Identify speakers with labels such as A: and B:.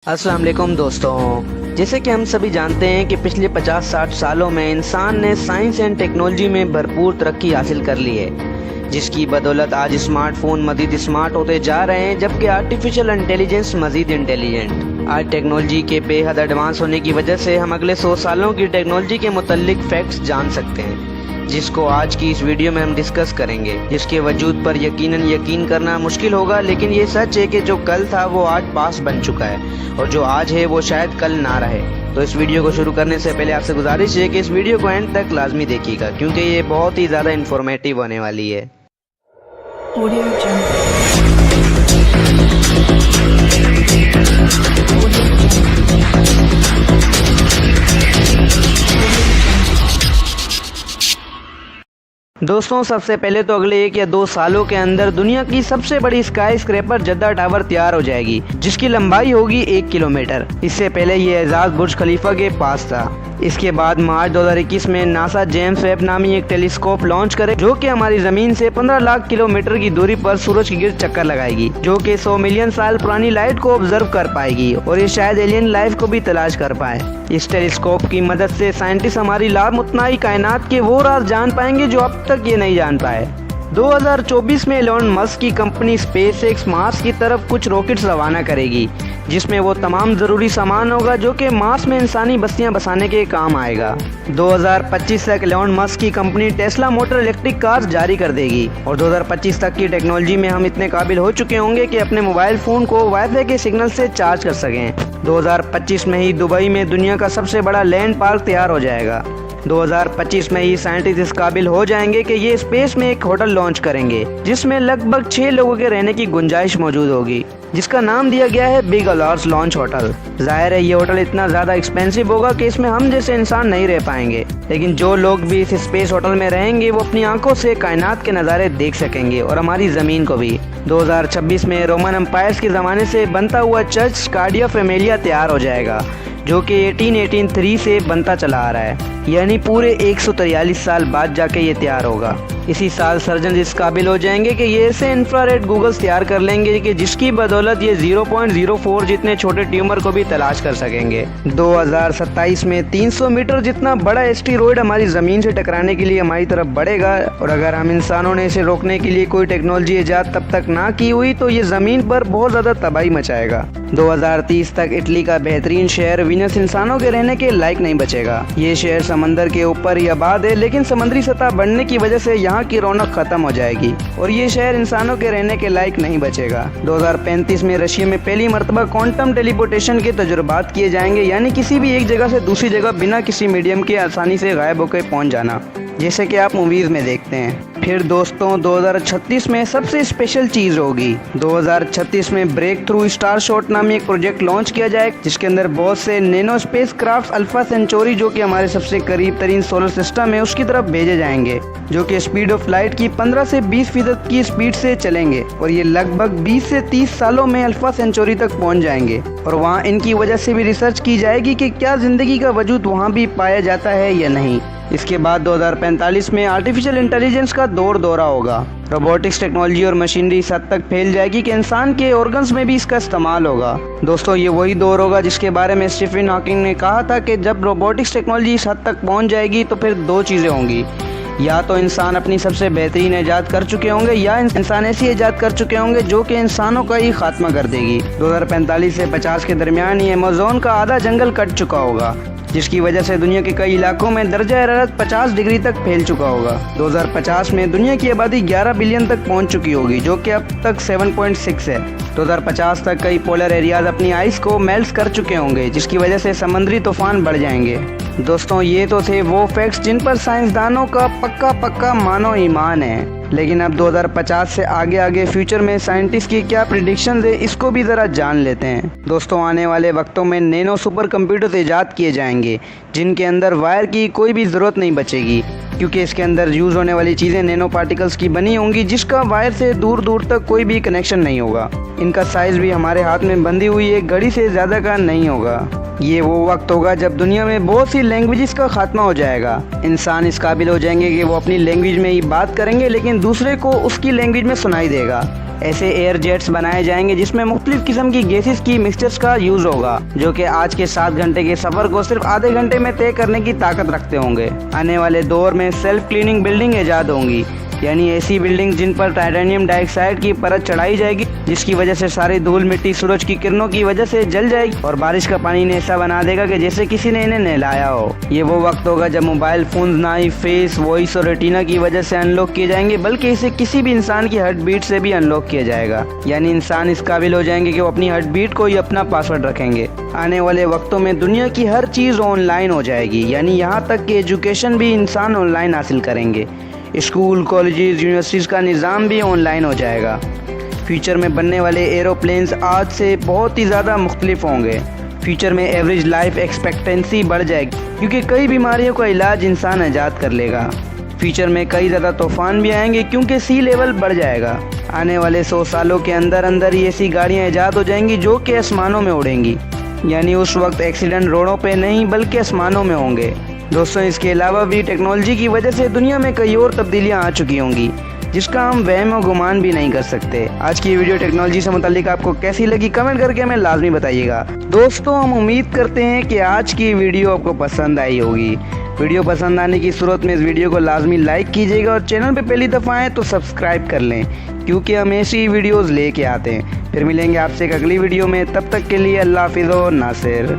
A: अस्सलाम वालेकुम दोस्तों, जैसे कि हम सभी जानते हैं कि पिछले 50-60 सालों में इंसान ने साइंस एंड टेक्नोलॉजी में भरपूर तरक्की हासिल कर ली है, जिसकी बदौलत आज स्मार्टफोन मज़ीद स्मार्ट होते जा रहे हैं, जबकि आर्टिफिशियल इंटेलिजेंस मज़ीद इंटेलिजेंट। आज टेक्नोलॉजी के बेहद एडवांस होने की वजह से हम अगले 100 सालों की टेक्नोलॉजी के मुतल्लिक फैक्ट्स जान सकते हैं, जिसको आज की इस वीडियो में हम डिस्कस करेंगे, जिसके वजूद पर यकीन करना मुश्किल होगा, लेकिन ये सच है कि जो कल था वो आज पास बन चुका है और जो आज है वो शायद कल ना रहे। तो इस वीडियो को शुरू करने से पहले आपसे गुजारिश है कि इस वीडियो को एंड तक लाजमी देखिएगा, क्योंकि ये बहुत ही ज़्यादा इंफॉर्मेटिव होने वाली है। दोस्तों, सबसे पहले तो अगले 1 या 2 सालों के अंदर दुनिया की सबसे बड़ी स्काई स्क्रैपर जद्दा टावर तैयार हो जाएगी, जिसकी लंबाई होगी 1 किलोमीटर। इससे पहले ये एजाज बुर्ज खलीफा के पास था। इसके बाद मार्च 2021 में नासा जेम्स वेब नामी एक टेलीस्कोप लॉन्च करे, जो कि हमारी जमीन से 15 लाख किलोमीटर की दूरी पर सूरज के गिर्द चक्कर लगाएगी, जो कि 100 मिलियन साल पुरानी लाइट को ऑब्जर्व कर पाएगी और ये शायद एलियन लाइफ को भी तलाश कर पाए। इस टेलीस्कोप की मदद से साइंटिस्ट हमारी लामुतनाई कायनात के वो राज जान पाएंगे जो अब तक ये नहीं जान पाए। 2024 में एलोन मस्क की कंपनी स्पेसएक्स मार्स की तरफ कुछ रॉकेट्स रवाना करेगी, जिसमें वो तमाम ज़रूरी सामान होगा जो कि मार्स में इंसानी बस्तियां बसाने के काम आएगा। 2025 तक एलोन मस्क की company Tesla motor electric cars जारी कर देगी और 2025 तक की टेक्नोलॉजी में हम इतने काबिल हो चुके होंगे कि अपने मोबाइल फ़ोन को वाईफाई के सिग्नल से चार्ज कर सकें। 2025 में ही दुबई में दुनिया का सबसे बड़ा लैंड पार्क तैयार हो जाएगा। 2025 में ही साइंटिस्ट इस काबिल हो जाएंगे कि ये स्पेस में एक होटल लॉन्च करेंगे, जिसमें लगभग 6 लोगों के रहने की गुंजाइश मौजूद होगी, जिसका नाम दिया गया है बिग अलार्स लॉन्च होटल। जाहिर है ये होटल इतना ज़्यादा एक्सपेंसिव होगा कि इसमें हम जैसे इंसान नहीं रह पाएंगे, लेकिन जो लोग भी इस स्पेस होटल में रहेंगे वो अपनी आंखों से कायनात के नज़ारे देख सकेंगे और हमारी ज़मीन को भी। 2026 में रोमन एम्पायर्स के ज़माने से बनता हुआ चर्च स्कार्डिया फेमेलिया तैयार हो जाएगा, जो कि 1883 से बनता चला आ रहा है, यानी पूरे 143 साल बाद जाके ये तैयार होगा। इसी साल सर्जन इस काबिल हो जाएंगे कि ये ऐसे इंफ्रारेड गूगल्स तैयार कर लेंगे कि जिसकी बदौलत ये 0.04 जितने छोटे ट्यूमर को भी तलाश कर सकेंगे। 2027 में 300 मीटर जितना बड़ा एस्टेरॉयड हमारी ज़मीन से टकराने के लिए हमारी तरफ बढ़ेगा, और अगर हम इंसानों ने इसे रोकने के लिए कोई टेक्नोलॉजी ईजाद तब तक ना की हुई तो ये ज़मीन पर बहुत ज़्यादा तबाही मचाएगा। 2030 तक इटली का बेहतरीन शहर वीनस इंसानों के रहने के लायक नहीं बचेगा। ये शहर समंदर के ऊपर ही आबाद है, लेकिन समुद्री सतह बढ़ने की वजह से यहाँ की रौनक खत्म हो जाएगी और ये शहर इंसानों के रहने के लायक नहीं बचेगा। 2035 में रशिया में पहली मर्तबा क्वांटम टेलीपोर्टेशन के तजुर्बात किए जाएंगे, यानी किसी भी एक जगह से दूसरी जगह बिना किसी मीडियम के आसानी से गायब होकर पहुँच जाना, जैसे कि आप मूवीज़ में देखते हैं। फिर दोस्तों 2036 में सबसे स्पेशल चीज़ होगी। 2036 में ब्रेक थ्रू स्टार शॉट नामी एक प्रोजेक्ट लॉन्च किया जाए, जिसके अंदर बहुत से nano spacecraft Alpha Centauri, जो कि हमारे सबसे करीब तरीन सोलर सिस्टम है, उसकी तरफ भेजे जाएंगे, जो कि स्पीड ऑफ लाइट की 15 से 20% की स्पीड से चलेंगे और ये लगभग 20 से 30 सालों में अल्फा सेंचुरी तक पहुंच जाएंगे और वहां इनकी वजह से भी रिसर्च की जाएगी कि क्या ज़िंदगी का वजूद वहां भी पाया जाता है या नहीं। इसके बाद 2045 में आर्टिफिशियल इंटेलिजेंस का दौरा होगा। रोबोटिक्स टेक्नोलॉजी और मशीनरी इस हद तक फैल जाएगी कि इंसान के ऑर्गन्स में भी इसका इस्तेमाल होगा। दोस्तों, ये वही दौर होगा जिसके बारे में स्टीफन हॉकिंग ने कहा था कि जब रोबोटिक्स टेक्नोलॉजी इस हद तक पहुंच जाएगी तो फिर 2 चीज़ें होंगी, या तो इंसान अपनी सबसे बेहतरीन ईजाद कर चुके होंगे, या इंसान ऐसी ईजाद कर चुके होंगे जो कि इंसानों का ही खात्मा कर देगी। 2045 से 50 के दरमियान ही अमेज़न का आधा जंगल कट चुका होगा, जिसकी वजह से दुनिया के कई इलाकों में दर्जा हरारत 50 डिग्री तक फैल चुका होगा। 2050 में दुनिया की आबादी 11 बिलियन तक पहुंच चुकी होगी, जो कि अब तक 7.6 है। 2050 तक कई पोलर एरियाज अपनी आइस को मेल्ट कर चुके होंगे, जिसकी वजह से समुद्री तूफान बढ़ जाएंगे। दोस्तों, ये तो थे वो फैक्ट्स जिन पर साइंसदानों का पक्का मानो ईमान है, लेकिन अब 2050 से आगे फ्यूचर में साइंटिस्ट की क्या प्रिडिक्शंस है, इसको भी ज़रा जान लेते हैं। दोस्तों, आने वाले वक्तों में नैनो सुपर कंप्यूटर ईजाद किए जाएंगे, जिनके अंदर वायर की कोई भी ज़रूरत नहीं बचेगी, क्योंकि इसके अंदर यूज़ होने वाली चीज़ें नैनो पार्टिकल्स की बनी होंगी, जिसका वायर से दूर तक कोई भी कनेक्शन नहीं होगा। इनका साइज़ भी हमारे हाथ में बंधी हुई एक घड़ी से ज़्यादा का नहीं होगा। ये वो वक्त होगा जब दुनिया में बहुत सी लैंग्वेजेस का खात्मा हो जाएगा। इंसान इस काबिल हो जाएंगे कि वो अपनी लैंग्वेज में ही बात करेंगे, लेकिन दूसरे को उसकी लैंग्वेज में सुनाई देगा। ऐसे एयर जेट्स बनाए जाएंगे जिसमें मुख्तलिफ किस्म की गैसेस की मिक्सचर्स का यूज होगा, जो कि आज के 7 घंटे के सफर को सिर्फ आधे घंटे में तय करने की ताकत रखते होंगे। आने वाले दौर में सेल्फ क्लीनिंग बिल्डिंग ईजाद होंगी, यानी ऐसी बिल्डिंग जिन पर टाइटेनियम डाइऑक्साइड की परत चढ़ाई जाएगी, जिसकी वजह से सारी धूल मिट्टी सूरज की किरणों की वजह से जल जाएगी और बारिश का पानी इन्हें ऐसा बना देगा कि जैसे किसी ने इन्हें नहलाया हो। ये वो वक्त होगा जब मोबाइल फोन ना ही फेस, वॉइस और रेटिना की वजह से अनलॉक किए जाएंगे, बल्कि इसे किसी भी इंसान की हार्ट बीट से भी अनलॉक किया जाएगा। यानी इंसान इस काबिल हो जाएंगे कि वो अपनी हार्ट बीट को ही अपना पासवर्ड रखेंगे। आने वाले वक्तों में दुनिया की हर चीज़ ऑनलाइन हो जाएगी, यानी यहाँ तक कि एजुकेशन भी इंसान ऑनलाइन हासिल करेंगे। स्कूल, कॉलेजेस, यूनिवर्सिटीज़ का निज़ाम भी ऑनलाइन हो जाएगा। फ्यूचर में बनने वाले एरोप्लेन्स आज से बहुत ही ज़्यादा मुख्तलिफ होंगे। फ्यूचर में एवरेज लाइफ एक्सपेक्टेंसी बढ़ जाएगी, क्योंकि कई बीमारियों का इलाज इंसान ईजाद कर लेगा। फ्यूचर में कई ज़्यादा तूफान भी आएंगे, क्योंकि सी लेवल बढ़ जाएगा। आने वाले 100 सालों के अंदर अंदर ही ऐसी गाड़ियाँ ईजाद हो जाएंगी जो कि आसमानों में उड़ेंगी, यानी उस वक्त एक्सीडेंट रोडों पे नहीं बल्कि आसमानों में होंगे। दोस्तों, इसके अलावा भी टेक्नोलॉजी की वजह से दुनिया में कई और तब्दीलियां आ चुकी होंगी, जिसका हम वहम और गुमान भी नहीं कर सकते। आज की वीडियो टेक्नोलॉजी से मुताल्लिक आपको कैसी लगी, कमेंट करके हमें लाजमी बताइएगा। दोस्तों, हम उम्मीद करते हैं कि आज की वीडियो आपको पसंद आई होगी। वीडियो पसंद आने की सूरत में इस वीडियो को लाजमी लाइक कीजिएगा और चैनल पे पहली दफ़ा आएँ तो सब्सक्राइब कर लें, क्योंकि हम ऐसी वीडियोज़ लेके आते हैं। फिर मिलेंगे आपसे एक अगली वीडियो में, तब तक के लिए अल्लाह हाफिज़ और नासिर।